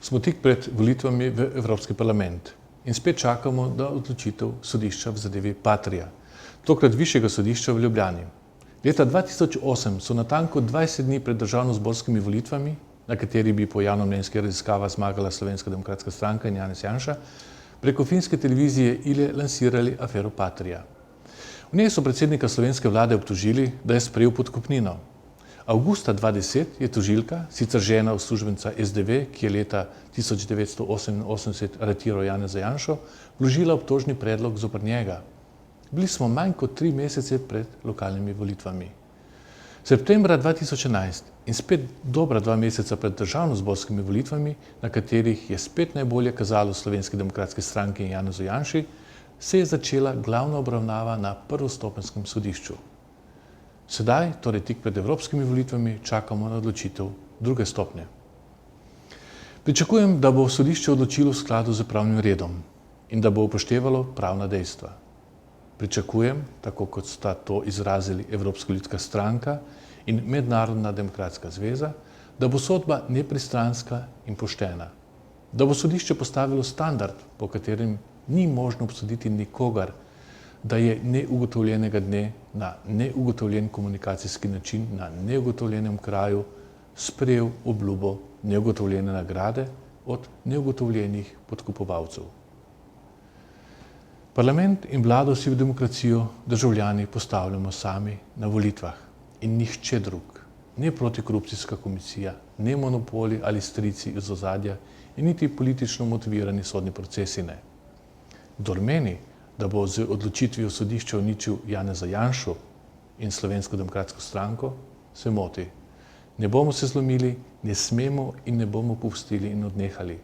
Smo tik pred volitvami v Evropski parlament in spet čakamo na odločitev sodišča v zadevi Patria, tokrat Višjega sodišča v Ljubljani. Leta 2008 so natanko 20 dni pred državnozborskimi volitvami, na kateri bi po javnomnenjskih raziskavah zmagala Slovenska demokratska stranka in Janez Janša, preko finske televizije ILE lansirali afero Patria. V njej so predsednika slovenske vlade obtožili, da je sprejel podkupnino. Avgusta 2010 je tožilka, sicer žena uslužbenca SDV, ki je leta 1988 aretiral Janeza Janšo, vložila obtožni predlog zoper njega. Bili smo manj kot 3 mesece pred lokalnimi volitvami. Septembra 2011 in spet dobra 2 meseca pred državnozborskimi volitvami, na katerih je spet najbolje kazalo Slovenski demokratski stranki in Janezu Janši, se je začela glavna obravnava na prvostopenskem sodišču. Sedaj, torej tik pred evropskimi volitvami, čakamo na odločitev druge stopnje. Pričakujem, da bo sodišče odločilo v skladu z pravnim redom in da bo upoštevalo pravna dejstva. Pričakujem, tako kot sta to izrazili Evropska ljudska stranka in Mednarodna demokratska zveza, da bo sodba nepristranska in poštena. Da bo sodišče postavilo standard, po katerem ni možno obsoditi nikogar, da je neugotovljenega dne na neugotovljen komunikacijski način na neugotovljenem kraju sprejel obljubo neugotovljene nagrade od neugotovljenih podkupovalcev. Parlament in vlado si v demokracijo državljani postavljamo sami na volitvah in nihče drug, ne protikorupcijska komisija, ne monopoli ali strici iz ozadja in niti politično motivirani sodni procesi ne. Kdor meni, da bo z odločitvijo sodišča uničil Janeza Janšo in Slovensko demokratsko stranko, se moti. Ne bomo se zlomili, ne smemo in ne bomo popustili in odnehali.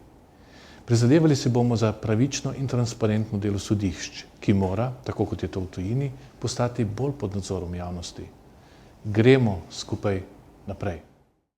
Prizadevali se bomo za pravično in transparentno delo sodišč, ki mora, tako kot je to v tujini, postati bolj pod nadzorom javnosti. Gremo skupaj naprej.